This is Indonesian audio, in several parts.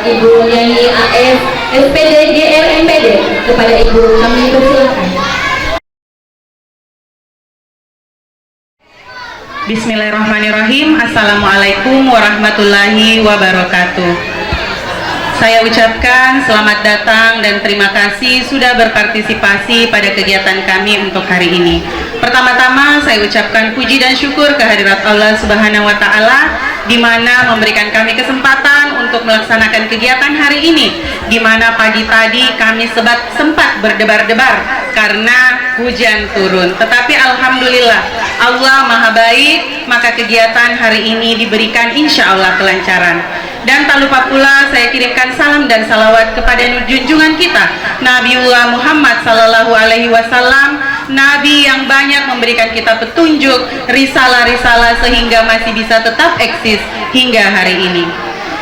Ibu Nyai AF SPD GR MPD. Kepada Ibu kami persilakan. Bismillahirrahmanirrahim. Assalamualaikum warahmatullahi wabarakatuh. Saya ucapkan selamat datang dan terima kasih sudah berpartisipasi pada kegiatan kami untuk hari ini. Pertama-tama saya ucapkan puji dan syukur kehadirat Allah Subhanahu wa Ta'ala, di mana memberikan kami kesempatan untuk melaksanakan kegiatan hari ini, di mana pagi tadi kami sempat berdebar-debar karena hujan turun. Tetapi alhamdulillah Allah Maha Baik, maka kegiatan hari ini diberikan insya Allah kelancaran. Dan tak lupa pula saya kirimkan salam dan salawat kepada junjungan kita Nabiullah Muhammad Sallallahu Alaihi Wasallam, Nabi yang banyak memberikan kita petunjuk, risalah-risalah sehingga masih bisa tetap eksis hingga hari ini.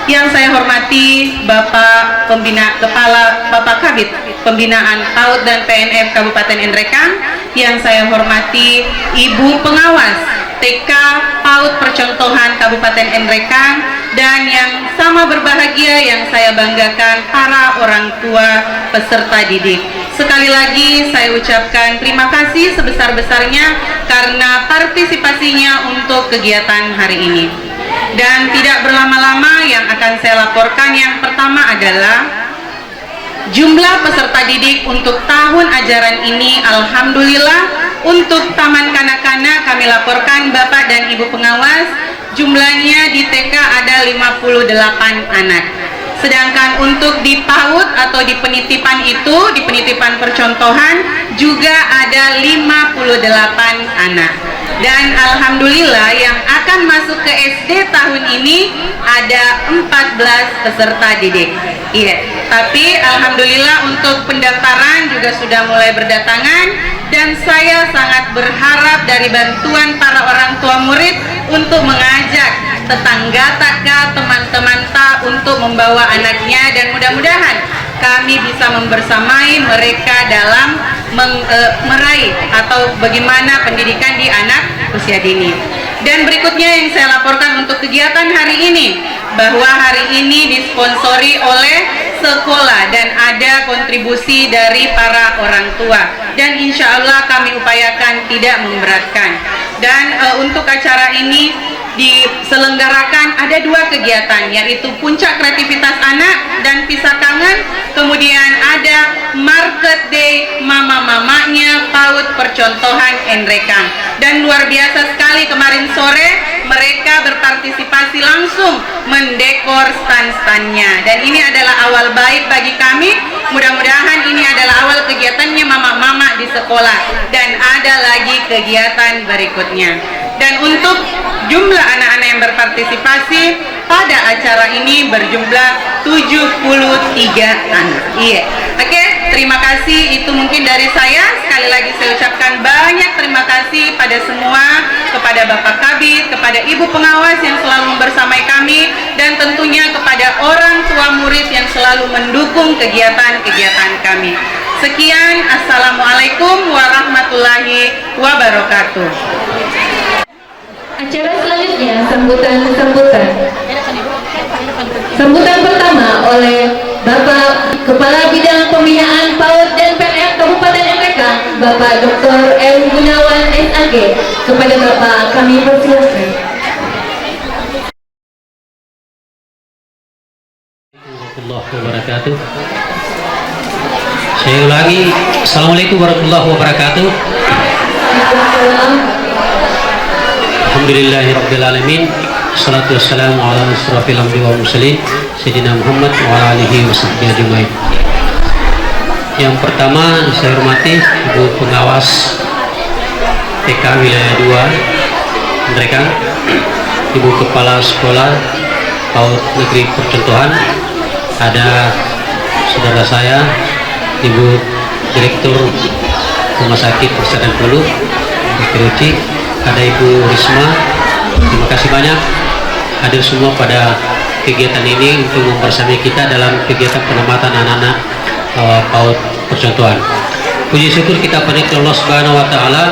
Yang saya hormati Bapak Bapak Kabid Pembinaan PAUD dan PNF Kabupaten Nrekang, yang saya hormati Ibu Pengawas TK PAUD Percontohan Kabupaten Nrekang, dan yang sama berbahagia yang saya banggakan para orang tua peserta didik. Sekali lagi saya ucapkan terima kasih sebesar-besarnya karena partisipasinya untuk kegiatan hari ini. Dan tidak berlama-lama yang akan saya laporkan, yang pertama adalah jumlah peserta didik untuk tahun ajaran ini. Alhamdulillah untuk Taman Kanak-Kanak kami laporkan Bapak dan Ibu Pengawas, jumlahnya di TK ada 58 anak. Sedangkan untuk di PAUD atau di penitipan itu, di penitipan percontohan juga ada 58 anak. Dan alhamdulillah yang akan masuk ke SD tahun ini ada 14 peserta didik. Iya, tapi alhamdulillah untuk pendaftaran juga sudah mulai berdatangan, dan saya sangat berharap dari bantuan para orang tua murid untuk mengajak tetangga taka, teman-teman tak untuk membawa anaknya, dan mudah-mudahan kami bisa membersamai mereka dalam meraih atau bagaimana pendidikan di anak usia dini. Dan berikutnya yang saya laporkan untuk kegiatan hari ini, bahwa hari ini disponsori oleh sekolah dan ada kontribusi dari para orang tua, dan insya Allah kami upayakan tidak memberatkan. Dan untuk acara ini diselenggarakan ada dua kegiatan, yaitu Puncak Kreativitas Anak dan Pisah Kangen, kemudian ada Market Day Mama-mamanya PAUD Percontohan Nrekang. Dan luar biasa sekali kemarin sore mereka berpartisipasi langsung mendekor stand-standnya, dan ini adalah awal baik bagi kami. Mudah-mudahan ini adalah awal kegiatannya mama-mama di sekolah, dan ada lagi kegiatan berikutnya. Dan untuk jumlah anak-anak yang berpartisipasi pada acara ini berjumlah 73 anak. Iya. Oke, terima kasih. Itu mungkin dari saya. Sekali lagi saya ucapkan banyak terima kasih pada semua, kepada Bapak Kabid, kepada Ibu Pengawas yang selalu membersamai kami, dan tentunya kepada orang tua murid yang selalu mendukung kegiatan-kegiatan kami. Sekian, Assalamualaikum warahmatullahi wabarakatuh. Acara selanjutnya sambutan pertama oleh Bapak Kepala Bidang Pembinaan PAUD dan PNF Kabupaten Nrekang, Bapak Dr. M. Gunawan SAG. Kepada Bapak kami persilakan. Warahmatullahi wabarakatuh. Saya ulangi, Assalamualaikum warahmatullahi wabarakatuh. Alhamdulillahirrabbilalamin. Assalatu wassalamu ala asrafil anbiya wal mursalin Sayyidina Muhammad wa ala alihi wa sahbihi ajmain. Yang pertama saya hormati Ibu Pengawas TK Wilayah 2 Nrekang, Ibu Kepala Sekolah PAUD Negeri Percontohan, ada saudara saya Ibu Direktur Rumah Sakit Persatuan Hulu Ruci, ada Ibu Risma. Terima kasih banyak hadir semua pada kegiatan ini untuk membersamai kita dalam kegiatan penempatan anak-anak PAUD Percontohan. Puji syukur kita panjatkan Allah Subhanahu wa Ta'ala.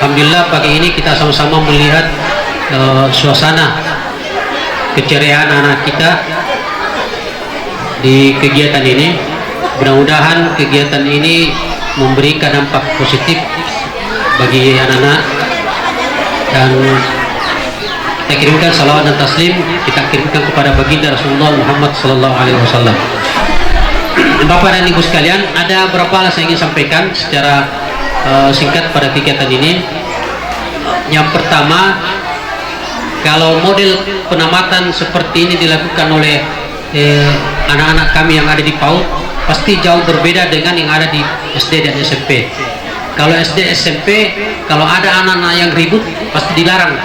Alhamdulillah pagi ini kita sama-sama melihat suasana keceriaan anak kita di kegiatan ini. Mudah-mudahan kegiatan ini memberikan dampak positif bagi anak-anak, dan kita kirimkan salawat dan taslim, kita kirimkan kepada baginda Rasulullah Muhammad Sallallahu Alaihi Wasallam. Bapak dan Ibu sekalian, ada beberapa hal saya ingin sampaikan secara singkat pada kegiatan ini. Yang pertama, kalau model penamatan seperti ini dilakukan oleh anak-anak kami yang ada di PAUD, pasti jauh berbeda dengan yang ada di SD dan SMP. Kalau SD SMP, kalau ada anak-anak yang ribut pasti dilarang.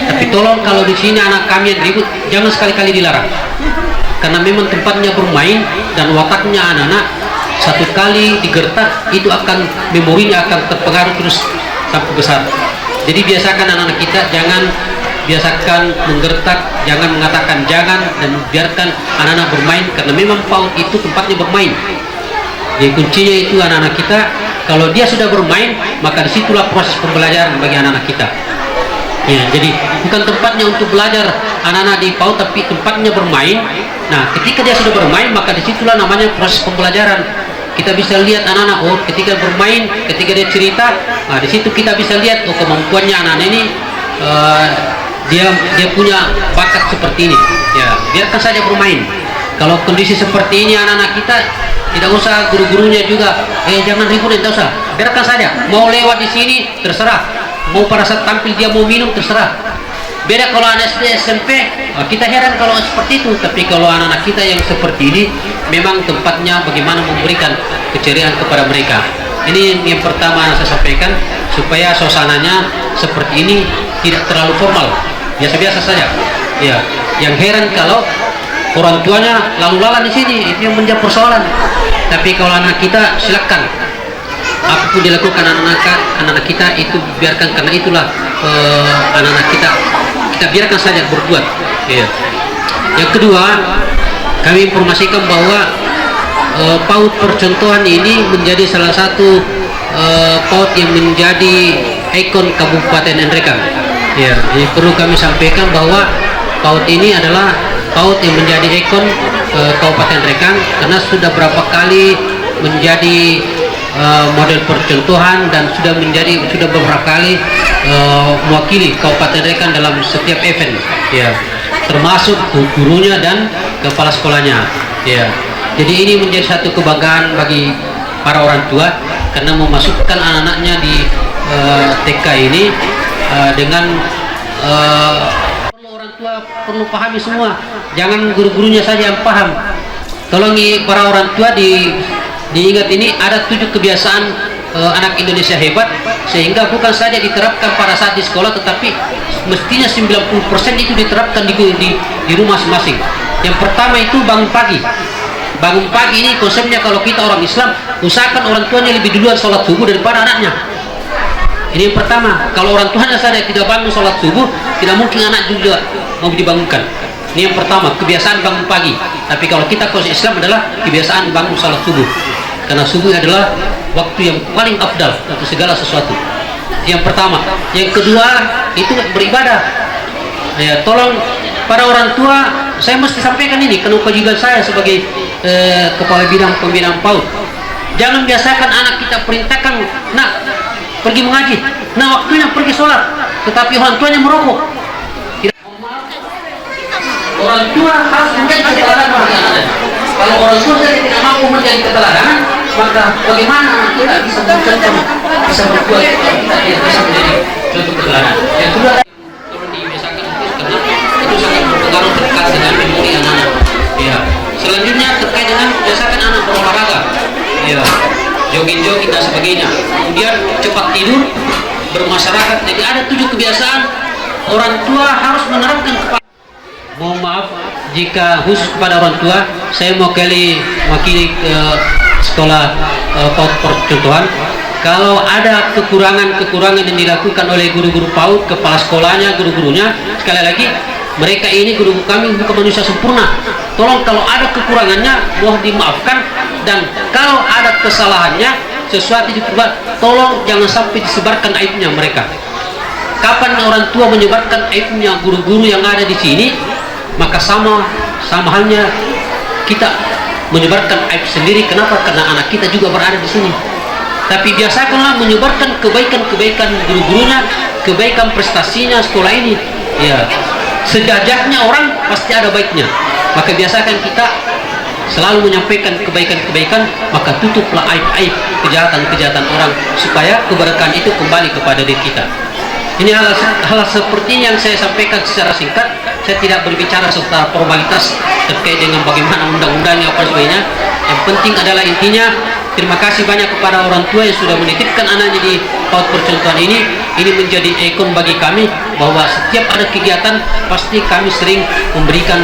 Tapi tolong kalau di sini anak kami yang ribut, jangan sekali-kali dilarang. Karena memang tempatnya bermain dan wataknya anak-anak satu kali digertak itu akan memorinya akan terpengaruh terus sampai besar. Jadi biasakan anak-anak kita jangan biasakan menggertak, jangan mengatakan jangan, dan biarkan anak-anak bermain, karena memang PAUD itu tempatnya bermain. Jadi kuncinya itu anak-anak kita, kalau dia sudah bermain, maka disitulah proses pembelajaran bagi anak-anak kita. Ya, jadi bukan tempatnya untuk belajar anak-anak di PAUD, tapi tempatnya bermain. Nah, ketika dia sudah bermain, maka disitulah namanya proses pembelajaran. Kita bisa lihat anak-anak, oh ketika bermain, ketika dia cerita, nah di situ kita bisa lihat oh kemampuannya anak-anak ini, dia punya bakat seperti ini. Ya, biarkan saja bermain. Kalau kondisi seperti ini anak-anak kita, tidak usah guru-gurunya juga jangan ribut, tidak usah, biarkan saja. Mau lewat di sini terserah, mau pada saat tampil dia mau minum terserah. Beda kalau anak SD SMP, kita heran kalau seperti itu. Tapi kalau anak-anak kita yang seperti ini, memang tempatnya bagaimana memberikan keceriaan kepada mereka. Ini yang pertama yang saya sampaikan, supaya suasananya seperti ini tidak terlalu formal, biasa-biasa saja. Ya, yang heran kalau orang tuanya lalu lalang di sini, itu yang menjadi persoalan. Tapi kalau anak kita silakan, apapun dilakukan anak-anak kita itu biarkan, karena itulah anak-anak kita biarkan saja berbuat. Ya. Yang kedua, kami informasikan bahwa PAUD percontohan ini menjadi salah satu PAUD yang menjadi ikon Kabupaten Nrekang. Ya, jadi perlu kami sampaikan bahwa PAUD ini adalah PAUD yang menjadi ikon Kabupaten Nrekang, karena sudah berapa kali menjadi model percontohan dan sudah beberapa kali mewakili Kabupaten Nrekang dalam setiap event, ya, termasuk gurunya dan kepala sekolahnya. Ya, jadi ini menjadi satu kebanggaan bagi para orang tua, karena memasukkan anak-anaknya di TK ini dengan orang tua perlu pahami semua, jangan guru-gurunya saja yang paham. Tolong para orang tua diingat, ini ada 7 kebiasaan anak Indonesia hebat, sehingga bukan saja diterapkan pada saat di sekolah, tetapi mestinya 90% itu diterapkan di rumah masing-masing. Yang pertama itu bangun pagi. Bangun pagi ini konsepnya, kalau kita orang Islam, usahakan orang tuanya lebih duluan sholat subuh daripada anaknya. Ini yang pertama. Kalau orang tuanya saja tidak bangun sholat subuh, tidak mungkin anak juga mau dibangunkan. Ini yang pertama, kebiasaan bangun pagi. Tapi kalau kita konsep Islam adalah kebiasaan bangun sholat subuh, karena subuh adalah waktu yang paling afdal untuk segala sesuatu. Yang pertama. Yang kedua itu beribadah. Ya, tolong para orang tua, saya mesti sampaikan ini karena kewajiban saya sebagai kepala bidang pembinaan PAUD. Jangan biasakan anak kita perintahkan, nak pergi mengaji, nah waktunya pergi sholat, tetapi orang tuanya merokok. Orang tua harus menjadi keteladanan bagi anak-anak. Kalau orang tua tidak mampu menjadi keteladanan, maka bagaimana anak kita bisa bercontoh, bisa berbuat, kita bisa menjadi contoh keteladanan. Yang kedua, perlu dibiasakan karena itu sangat berpengaruh dekat dengan memori anak-anak. Ya. Selanjutnya terkait dengan biasakan anak berolahraga, ya, jogging-jogging dan sebagainya. Kemudian cepat tidur, bermasyarakat. Jadi ada 7 kebiasaan orang tua harus menerapkan kepada. Mohon maaf jika khusus kepada orang tua, saya mewakili sekolah PAUD percontohan. Kalau ada kekurangan yang dilakukan oleh guru-guru PAUD, kepala sekolahnya, guru-gurunya, sekali lagi mereka ini guru kami bukan manusia sempurna. Tolong kalau ada kekurangannya mohon dimaafkan, dan kalau ada kesalahannya sesuatu diperbuat, tolong jangan sampai disebarkan aibnya mereka. Kapan orang tua menyebarkan aibnya guru-guru yang ada di sini, maka sama halnya kita menyebarkan aib sendiri. Kenapa? Karena anak kita juga berada di sini. Tapi biasakanlah menyebarkan kebaikan-kebaikan guru-gurunya, kebaikan prestasinya sekolah ini. Ya, sejajarnya orang pasti ada baiknya. Maka biasakan kita selalu menyampaikan kebaikan-kebaikan, maka tutuplah aib-aib, kejahatan-kejahatan orang, supaya keberkahan itu kembali kepada diri kita. Ini hal seperti yang saya sampaikan secara singkat. Saya tidak berbicara secara formalitas terkait dengan bagaimana undang-undangnya apa sebagainya. Yang penting adalah intinya, terima kasih banyak kepada orang tua yang sudah menitipkan anaknya di PAUD percontohan ini. Ini menjadi ikon bagi kami bahwa setiap ada kegiatan pasti kami sering memberikan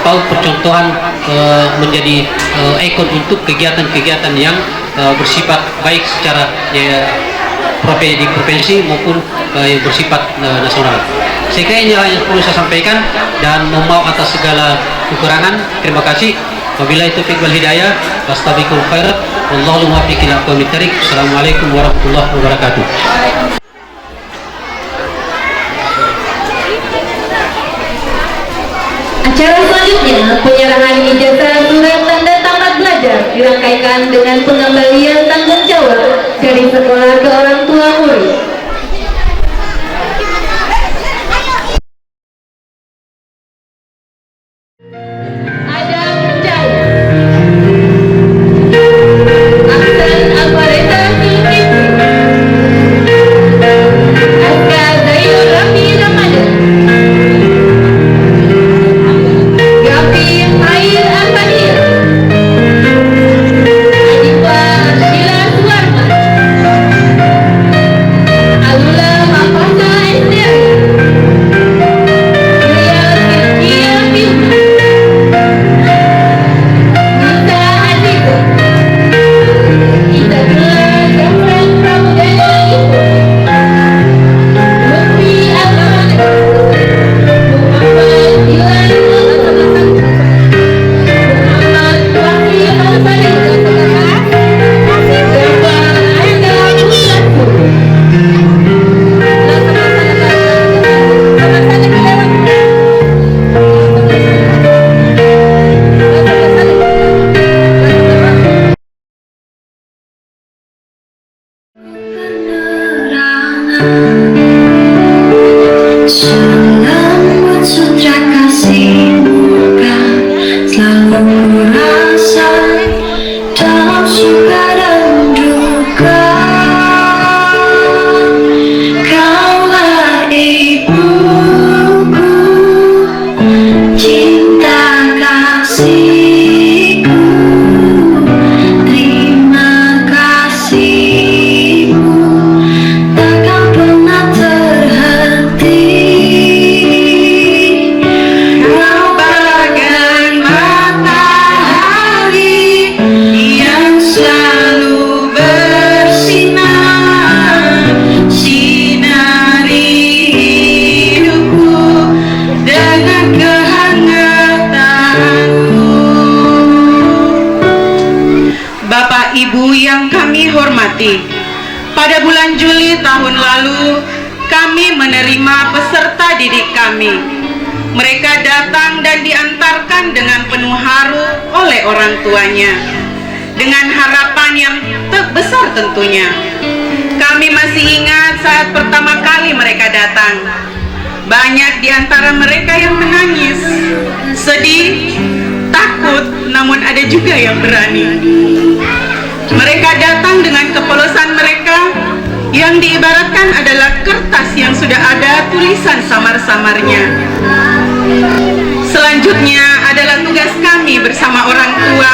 PAUD percontohan menjadi ikon untuk kegiatan-kegiatan yang bersifat baik secara di provinsi maupun yang bersifat nasional. Saya kira ini yang perlu saya sampaikan, dan mohon maaf atas segala kekurangan. Terima kasih. Wabillahi taufiq wal hidayah. Wastabiqul khairat. Wallahu muwaffiq ila aqwamit thariq. Assalamualaikum warahmatullahi wabarakatuh. Acara selanjutnya, penyerahan ijazah surat tanda tamat belajar dirangkaikan dengan pengembalian tanggung jawab dari sekolah ke orang tua murid. Adam Jaya, Aksan Alvareza Zulkifli, Aska Zainul Rafi Ramadan, Gafi Air Al-Fadil, Adifa Sheila Suwarman, Alula Mafasa Esteri, Julia Kirkia Filma, Nisa Aziza, Isabella Gafran Pramudana Ibu, Lutfi Al-Amanik, Muhammad Dilan Al-Amanik, Muhammad Wahid Al-Fadil, Jafar Aida Mustafa, Salam buat sutra kasihmu kan selalu kurasa dalam suka dan duka. Kaulah ibuku, cinta kasihku, terima kasihmu takkan pernah terhenti. Kau bagai matahari yang selalu bersinar, sinari hidupku dengan kehangatanmu. Bapak Ibu yang kami hormati, pada bulan Juli tahun lalu kami menerima peserta didik kami. Mereka datang dan diantarkan dengan penuh haru oleh orang tuanya, dengan harapan yang besar tentunya. Kami masih ingat saat pertama kali mereka datang. Banyak di antara mereka yang menangis, sedih, takut, namun ada juga yang berani. Mereka datang dengan kepolosan mereka yang diibaratkan adalah kertas yang sudah ada tulisan samar-samarnya. Selanjutnya adalah tugas kami bersama orang tua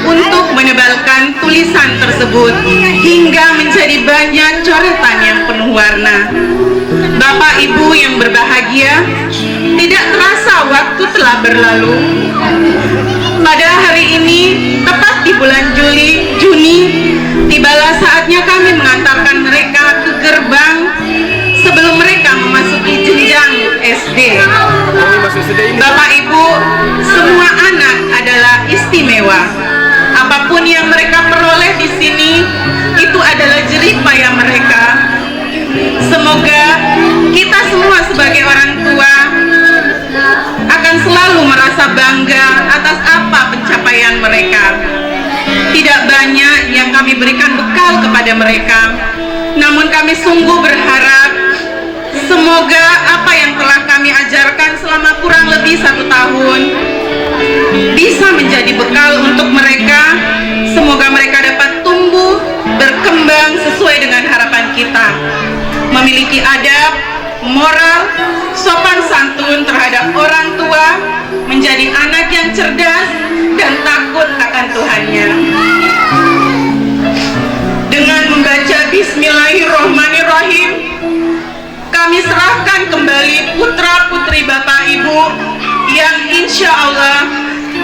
untuk menebalkan tulisan tersebut hingga menjadi banyak coretan yang penuh warna. Bapak Ibu yang berbahagia, tidak terasa waktu telah berlalu. Pada hari ini, tepat di bulan Juni, tibalah saatnya kami mengantarkan mereka ke gerbang sebelum mereka memasuki jenjang SD. Bapak Ibu, semua anak adalah istimewa. Apapun yang mereka peroleh di sini, itu adalah jerih payah mereka. Semoga kita semua sebagai orang tua akan selalu merasa bangga atas apa pencapaian mereka. kami berikan bekal kepada mereka. Namun kami sungguh berharap semoga apa yang telah kami ajarkan selama kurang lebih 1 tahun bisa menjadi bekal untuk mereka. Semoga mereka dapat tumbuh, berkembang sesuai dengan harapan kita, memiliki adab, moral, sopan santun terhadap orang tua, menjadi anak yang cerdas dan takut akan Tuhannya. Dengan membaca Bismillahirrahmanirrahim, kami serahkan kembali putra-putri Bapak Ibu yang insya Allah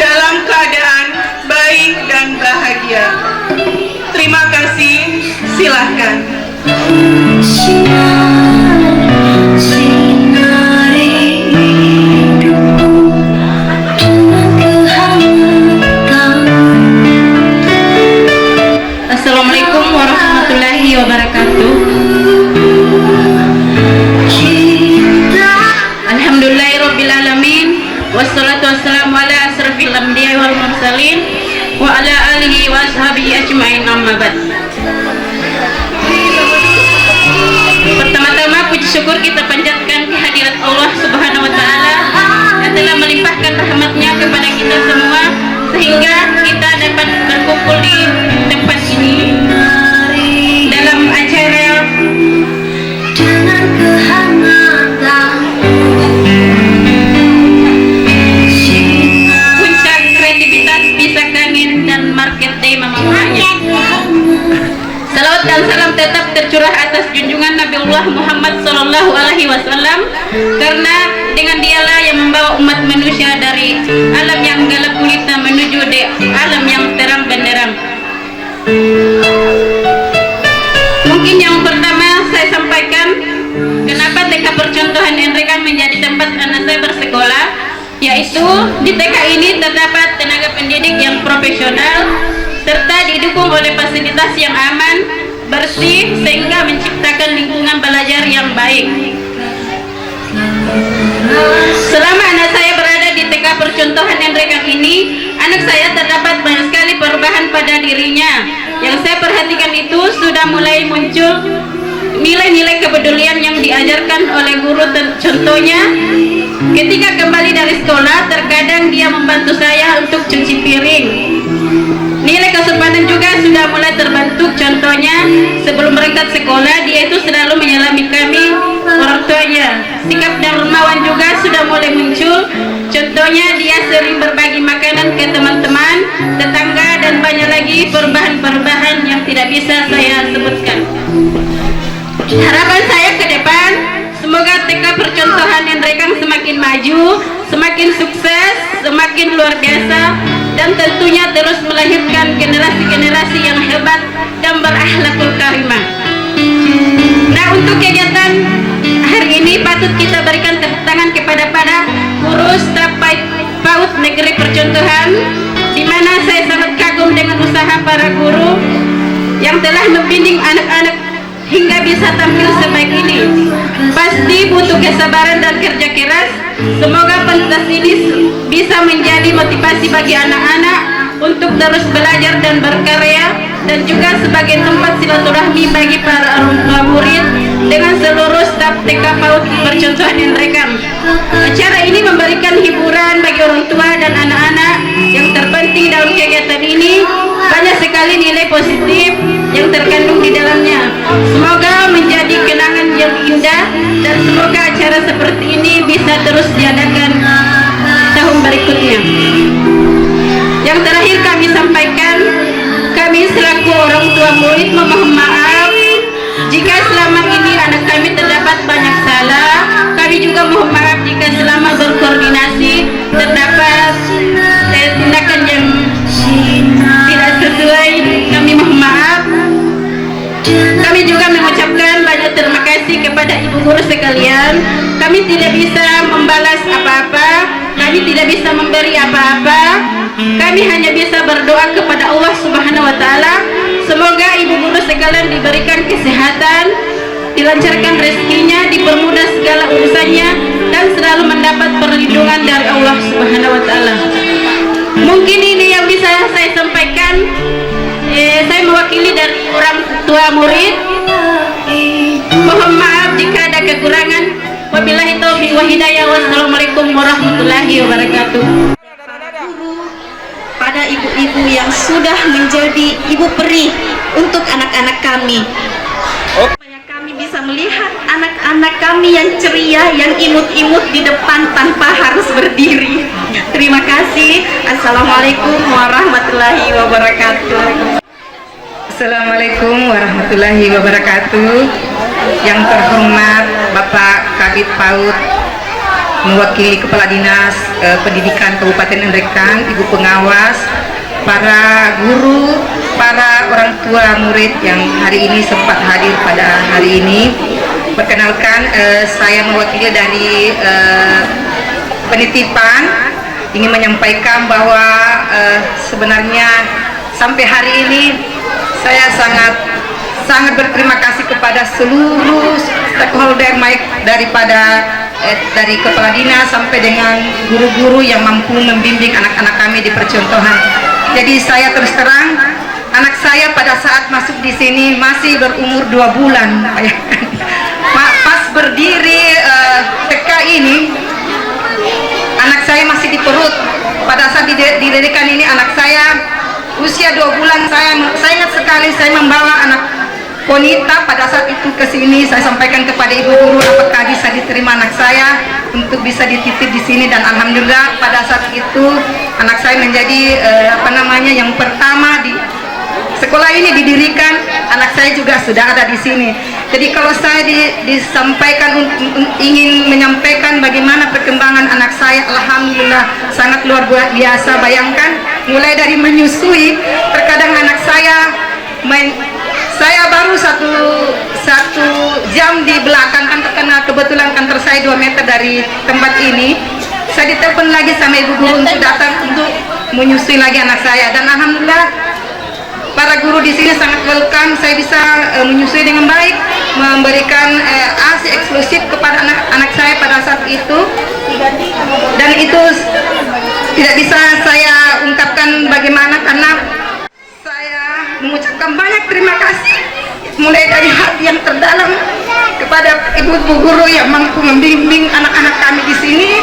dalam keadaan baik dan bahagia. Terima kasih, silahkan. Assalamualaikum warahmatullahi wabarakatuh. Alhamdulillahirrabbilalamin. Wassalatu wassalamu ala asrafil anbiya wal mursalin wa ala alihi wa ashabihi ajma'in, amma ba'd. Pertama-tama puji syukur kita panjatkan kehadirat Allah Subhanahu wa taala yang telah melimpahkan rahmatnya kepada kita semua sehingga kita dapat berkumpul di tempat ini dalam acara puncak kreativitas Bisa Kangen dan Market Day Mama Mamanya. Salawat dan salam tetap tercurah atas junjungan Nabiullah Muhammad Sallallahu Alaihi Wasallam, karena dengan dialah yang membawa umat manusia dari alam yang gelap gulita menuju di alam yang terang benderang. Mungkin yang pertama saya sampaikan kenapa TK Percontohan Enrekan menjadi tempat anak saya bersekolah, yaitu di TK ini terdapat tenaga pendidik yang profesional serta didukung oleh fasilitas yang aman, bersih, sehingga menciptakan lingkungan belajar yang baik. Selama anak saya berada di TK Percontohan Enrekan ini, anak saya terdapat banyak sekali perubahan pada dirinya. Yang saya perhatikan itu sudah mulai muncul nilai-nilai kepedulian yang diajarkan oleh guru. Contohnya, ketika kembali dari sekolah, terkadang dia membantu saya untuk cuci piring. Nilai kesopanan juga sudah mulai terbentuk. Contohnya, sebelum berangkat sekolah, dia itu selalu menyalami kami, orang tuanya. Sikap dan dermawan juga sudah mulai muncul. Contohnya, dia sering berbagi makanan ke teman-teman, tetangga, dan banyak lagi perubahan-perubahan yang tidak bisa saya sebutkan. Harapan saya ke depan, semoga TK Percontohan Enrekan semakin maju, semakin sukses, semakin luar biasa, dan tentunya terus melahirkan generasi-generasi yang hebat dan berakhlakul karimah. Nah, untuk kegiatan hari ini patut kita berikan tepuk tangan kepada guru staf PAUD Negeri Percontohan, di mana saya sangat kagum dengan usaha para guru yang telah membimbing anak-anak hingga bisa tampil sebaik ini. Pasti butuh kesabaran dan kerja keras. Semoga pentas ini bisa menjadi motivasi bagi anak-anak untuk terus belajar dan berkarya, dan juga sebagai tempat silaturahmi bagi para orang tua murid dengan seluruh staf TK PAUD Percontohan Enrekan. Acara ini memberikan hiburan bagi orang tua dan anak-anak. Yang terpenting dalam kegiatan ini, banyak sekali nilai positif yang terkandung di dalamnya. Semoga menjadi kenangan yang indah, dan semoga acara seperti ini bisa terus diadakan tahun berikutnya. Yang terakhir kami sampaikan, kami selaku orang tua murid memohon maaf jika selama ini anak kami terdapat banyak salah. Kami juga mohon maaf jika selama berkoordinasi terdapat tindakan yang tidak sesuai. Kami mohon maaf. Kami juga mengucapkan banyak terima kasih kepada ibu guru sekalian. Kami tidak bisa membalas apa-apa, kami tidak bisa memberi apa-apa. Kami hanya bisa berdoa kepada Allah Subhanahu wa taala. Semoga ibu guru sekalian diberikan kesehatan, dilancarkan rezekinya, dipermudah segala urusannya, dan selalu mendapat perlindungan dari Allah Subhanahu wa taala. Mungkin ini yang bisa saya sampaikan. Saya mewakili mewakili dari orang tua murid. Mohon maaf jika ada kekurangan. Wabillahi taufiq wa hidayah. Wassalamualaikum warahmatullahi wabarakatuh. Pada ibu-ibu yang sudah menjadi ibu peri untuk anak-anak kami, supaya kami bisa melihat anak-anak kami yang ceria, yang imut-imut di depan tanpa harus berdiri. Terima kasih. Assalamualaikum warahmatullahi wabarakatuh. Assalamualaikum warahmatullahi wabarakatuh. Yang terhormat Bapak Kabid PAUD, mewakili Kepala Dinas Pendidikan Kabupaten Ngendrekang, Ibu Pengawas, para guru, para orang tua murid yang hari ini sempat hadir pada hari ini. Perkenalkan, saya mewakili dari penitipan, ingin menyampaikan bahwa sebenarnya sampai hari ini saya sangat berterima kasih kepada seluruh stakeholder, baik dari kepala dinas sampai dengan guru-guru yang mampu membimbing anak-anak kami di percontohan. Jadi saya terus terang, anak saya pada saat masuk di sini masih berumur 2 bulan. Pas berdiri TK ini, anak saya masih di perut. Pada saat didirikan ini anak saya usia 2 bulan. Saya ingat sekali saya membawa anak Konita pada saat itu ke sini. Saya sampaikan kepada ibu guru apakah bisa diterima anak saya untuk bisa dititip di sini, dan alhamdulillah pada saat itu anak saya menjadi yang pertama di sekolah ini didirikan. Anak saya juga sudah ada di sini. Jadi kalau saya disampaikan ingin menyampaikan bagaimana perkembangan anak saya, alhamdulillah sangat luar biasa. Bayangkan mulai dari menyusui, terkadang anak saya saya baru satu jam di belakang kan, karena kebetulan kantor saya 2 meter dari tempat ini. Saya ditelepon lagi sama ibu guru untuk datang untuk menyusui lagi anak saya, dan alhamdulillah para guru di sini sangat welcome. Saya bisa menyusui dengan baik, memberikan ASI eksklusif kepada anak saya pada saat itu, dan itu tidak bisa saya ungkapkan bagaimana, karena mengucapkan banyak terima kasih mulai dari hati yang terdalam kepada ibu-ibu guru yang mampu membimbing anak-anak kami di sini.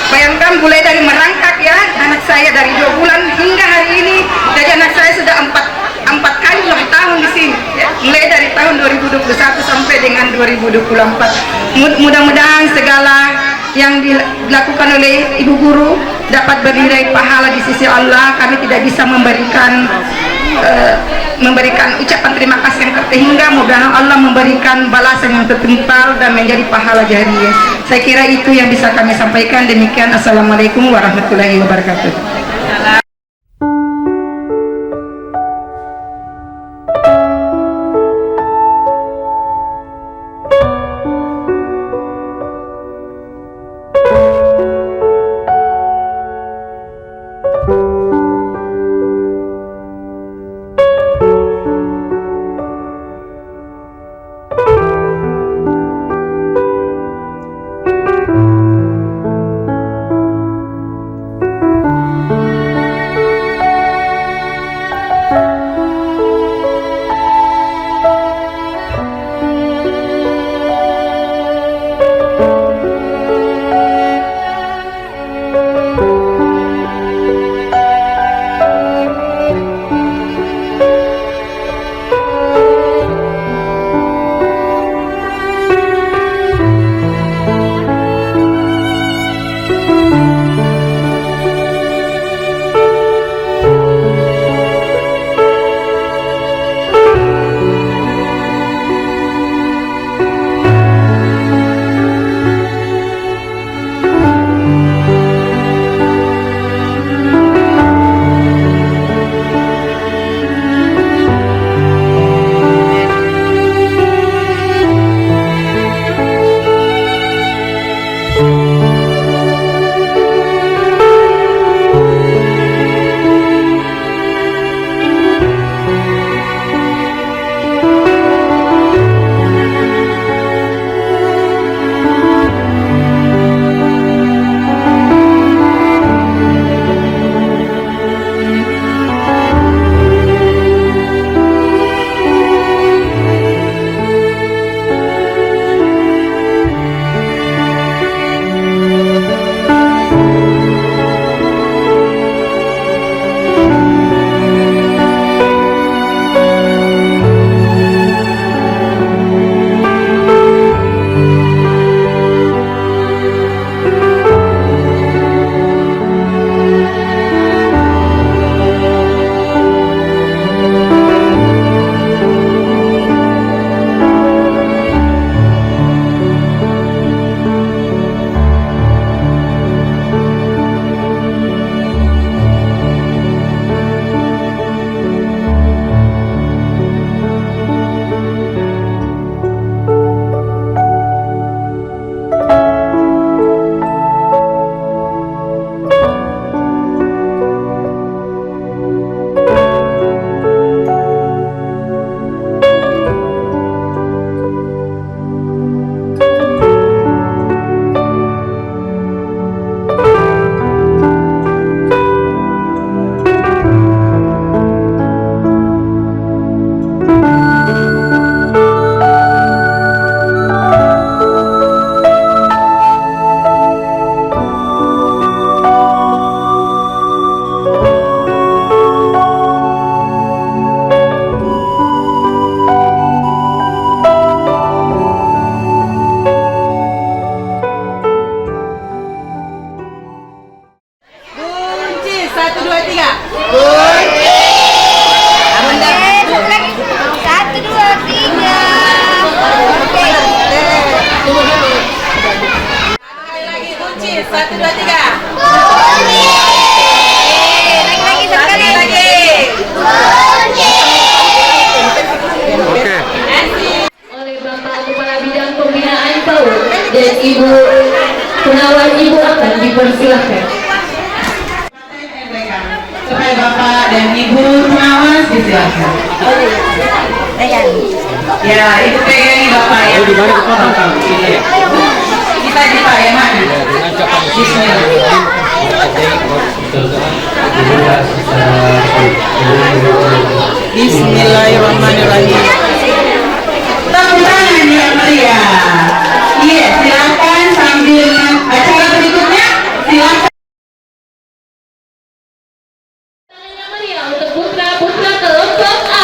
Bayangkan mulai dari merangkak ya, anak saya dari 2 bulan hingga hari ini. Jadi anak saya sudah 4 kali ulang tahun di sini ya, mulai dari tahun 2021 sampai dengan 2024. Mudah-mudahan segala yang dilakukan oleh ibu guru dapat bernilai pahala di sisi Allah. Kami tidak bisa memberikan ucapan terima kasih yang terhingga. Mudah-mudahan Allah memberikan balasan yang tertimpal dan menjadi pahala jariah. Saya kira itu yang bisa kami sampaikan. Demikian, assalamualaikum warahmatullahi wabarakatuh. 1, 2, 3. Satu, dua, tiga. Sekali lagi buncis. 1, 2, 3. Lagi Sekali lagi. Oleh Bapak Kepala Bidang Pembinaan PAUD dan Ibu Pengawas Ibu akan dipersilahkan. Supaya Bapak dan Ibu pengawas disilakan. Ya, itu pegangi Bapak ya. Kita di Pak ya, Mak. Bismillah. Bismillahirrahmanirrahim. Tepuk tangan yang meriah. Iya, silakan sambil acara berikutnya. Silakan. Tangannya meriah untuk putra-putra kelompok A.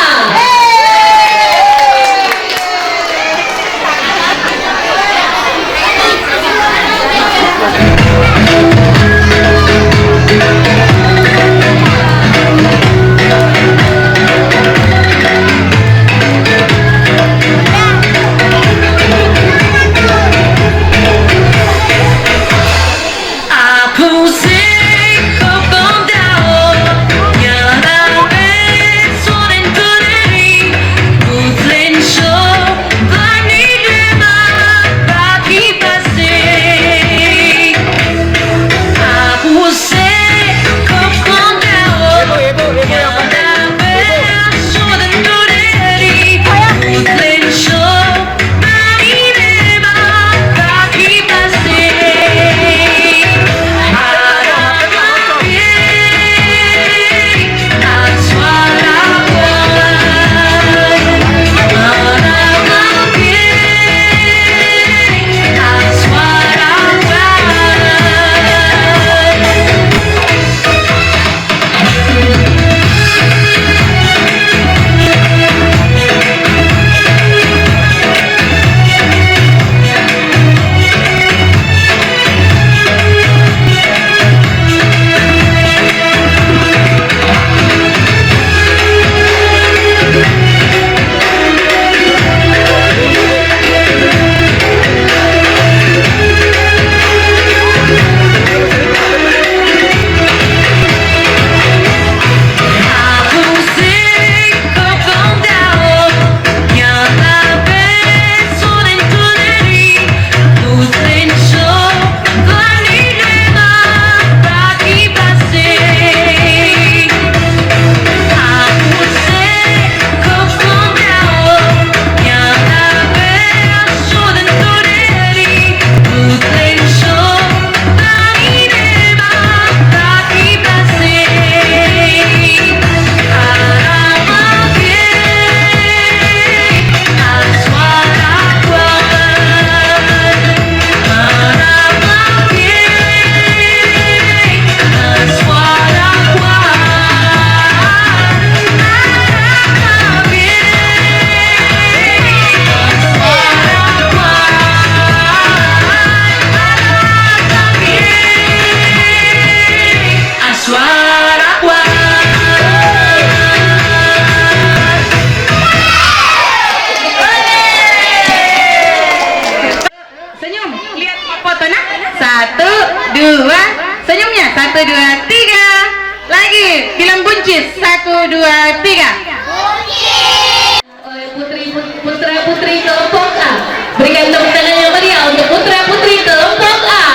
Senyum, lihat foto nak. 1, 2, senyumnya. 1, 2, 3. Lagi, bilang buncis. 1, 2, 3. Oleh putra-putri kelompok A. Berikan tepuk tangan yang meriah untuk putra-putri kelompok A.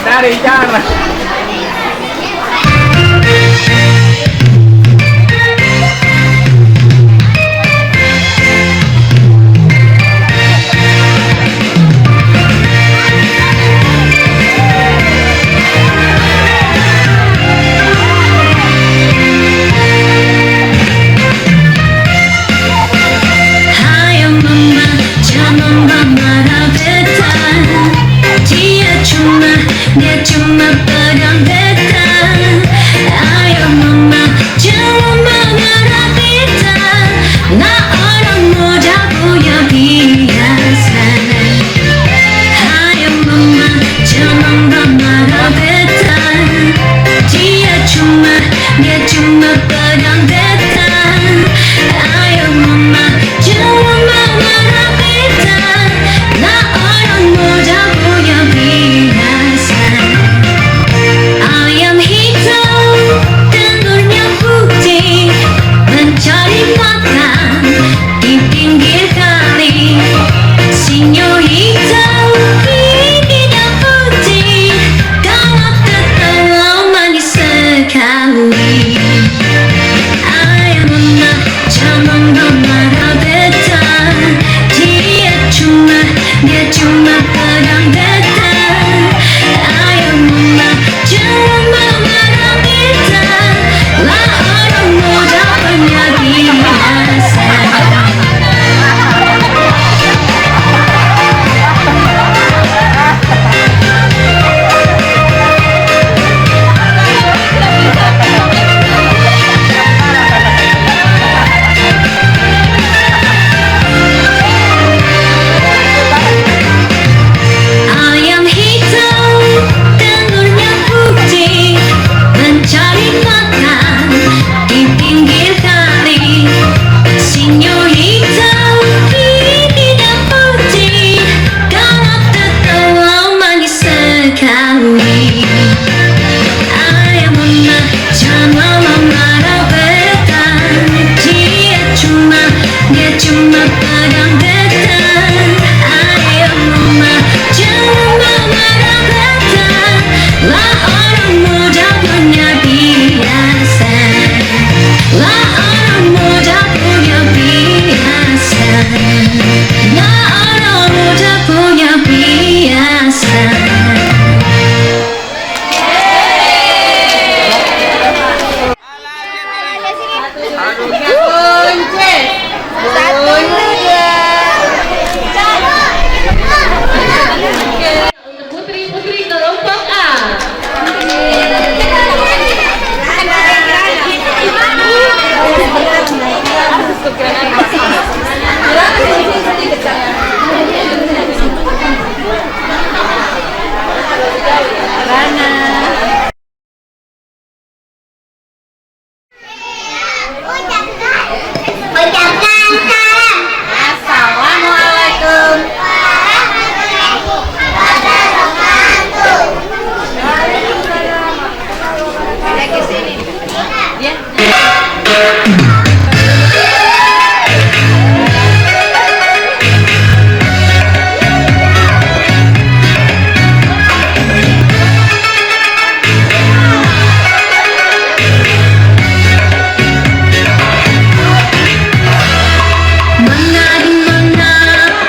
Dari jangan. Dia cuma pegang getar. Ayo mama, jangan marah-marah. Lah orang muda punya biasa. Lah orang muda punya biasa. Lah orang muda punya biasa. Untuk putri-putri kelompok A. Ucapkan salam. Assalamualaikum wabarakatuh. Mana di mana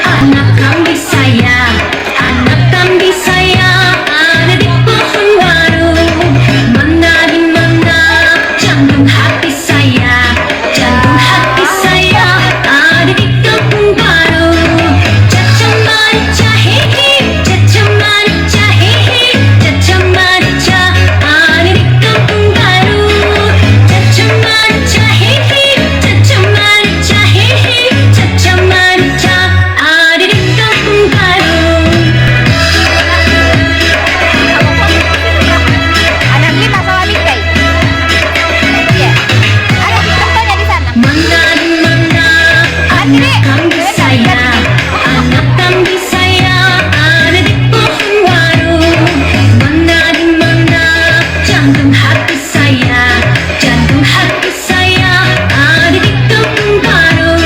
anak kambing saya, anak kambing saya ada di pohon waru. Mana di mana jantung hati saya, jantung hati saya ada di kampung baru. Caca marica hihi, caca marica hihi, caca marica ada di kampung baru. Caca marica hihi, caca marica hihi, caca marica ada di kampung baru. Anak lima sama Mikai. Iya. Ada contohnya di sana. Mana di mana anak kambing saya, anak kambing saya ada di pohon waru. Mana di mana jantung hati saya, jantung hati saya ada di kampung baru.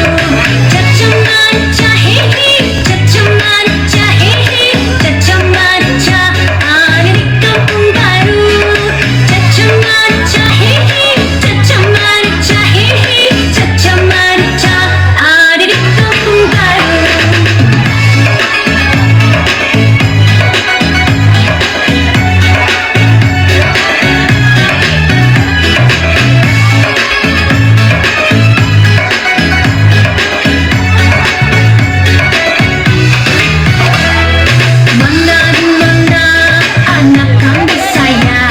Caca marica hihi, caca marica hihi, caca marica ada di kampung baru. Caca marica hihi, caca marica hihi, caca marica ada di kampung baru. Mana di mana anak kambing saya,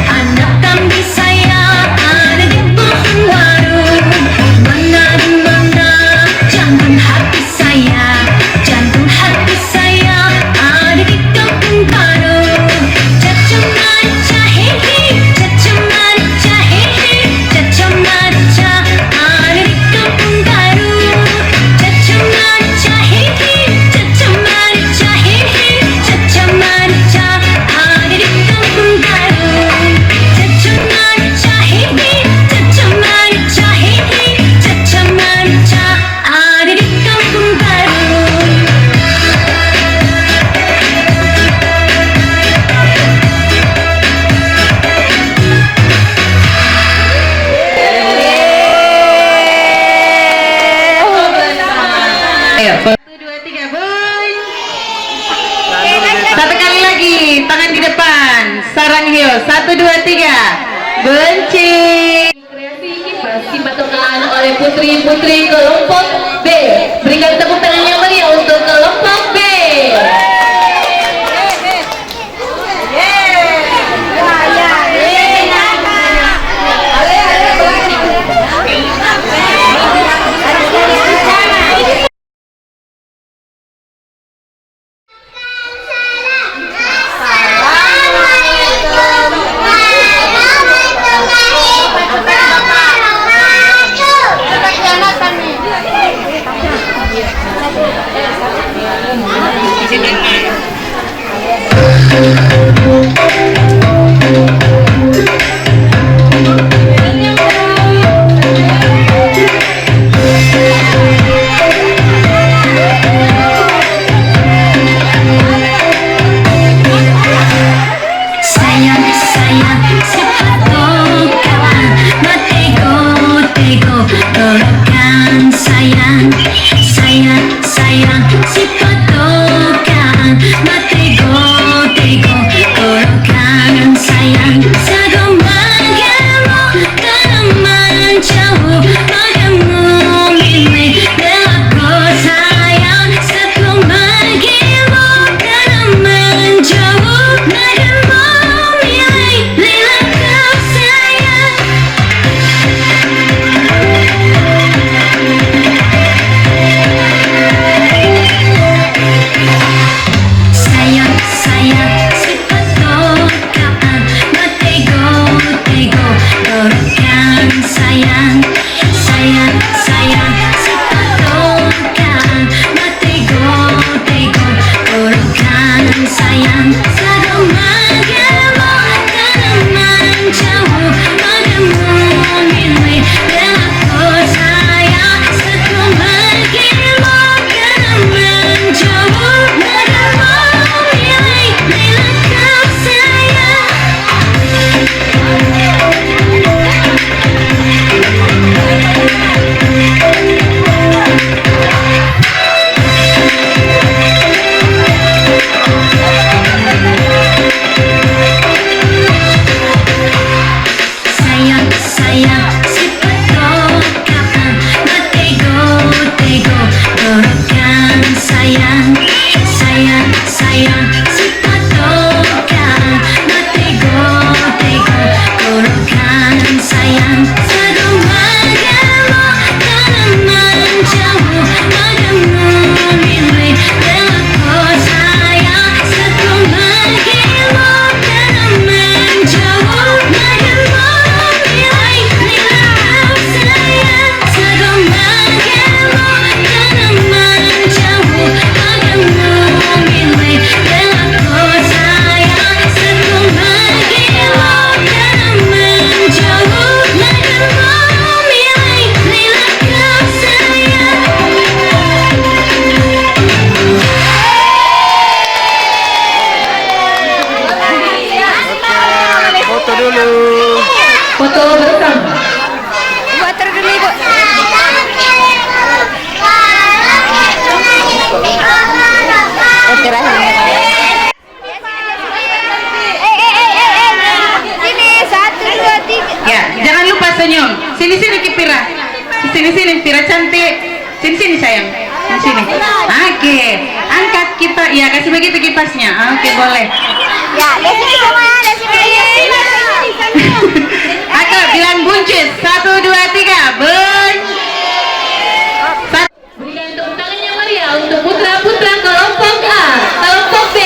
anak kambing saya ada di pohon waru. Mana di mana jantung hati saya, jantung hati saya ada di kampung baru. Caca marica hihi, caca marica hihi, caca marica ada di kampung baru. Caca marica hihi, caca marica hihi, caca marica ada di kampung baru. Caca marica hihi, caca marica hihi, caca marica ada di kampung baru. Ayo, 1, 2, 3, boy. Satu kali lagi, tangan di depan. Sarang hiu, 1, 2, 3. Benci. Kreasi kipas dipatungan oleh putri-putri kelompok B. Berikan tepuk tangan yang meriah untuk kelompok B. Assalamualaikum warahmatullahi wabarakatuh. sini sayang. Di sini. Oke. Angkat kipas. Ya, kasih begitu kipasnya. Oke, boleh. Ya, dari sini semua, dari sini. Aku bilang buncis. 1, 2, 3. Buncis. Berikan tepuk tangan yang meriah untuk putra-putra kelompok A, kelompok B.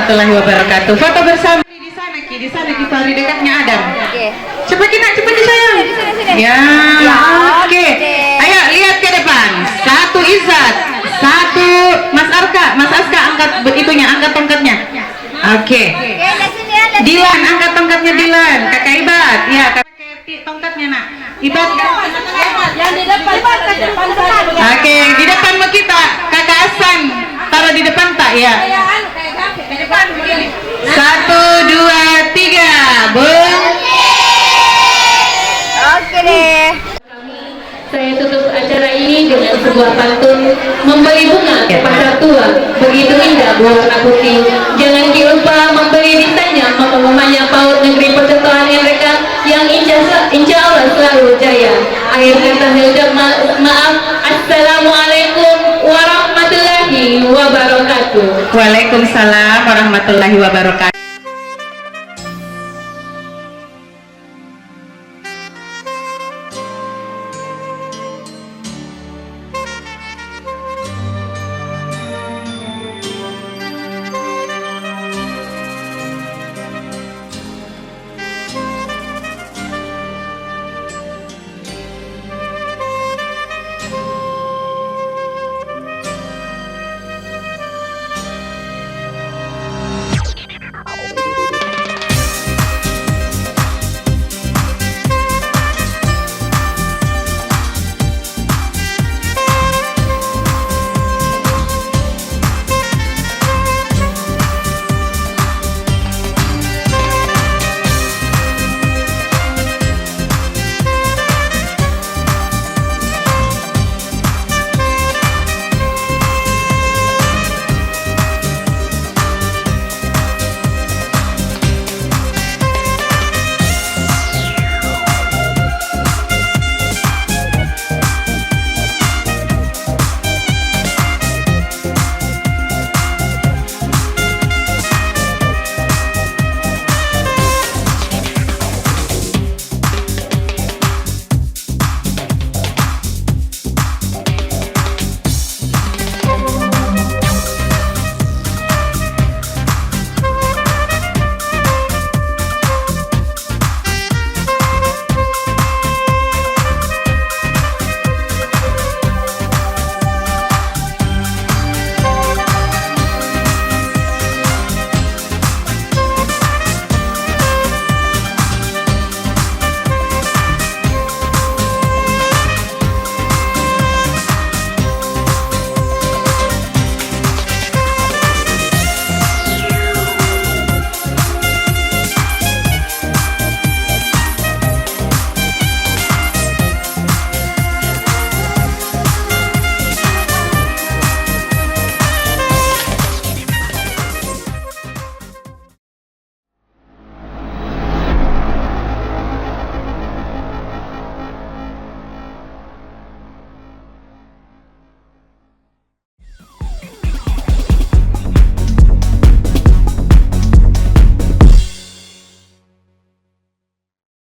warahmatullahi wabarakatuh. Foto bersama di sana Ki, di sana Ki Fahri dekatnya Adam. Oke. Cepat Ki, nak, cepat Ki sayang. Ya, oke. Ayo lihat ke depan. Satu Izzat, satu Mas Arka, Mas Aska angkat itunya, angkat tongkatnya. Oke. Dilan, angkat tongkatnya Dilan. Kakak Ibat, ya kakak tongkatnya nak. Ibat. Yang di depan, Oke, di depan mau kita. Kakak Hasan, taruh di depan tak ya? 1, 2, 3, Bung. Oke deh. Saya tutup acara ini dengan sebuah pantun memberi bunga ke pasar tua. Begitu indah berwarna putih. Jangan lupa memberi bintangnya mamanya PAUD Negeri Percontohan mereka yang insya Allah selalu jaya. Akhir kata saya ucap maaf. Assalamualaikum warahmatullahi wabarakatuh. Waalaikumsalam warahmatullahi wabarakatuh.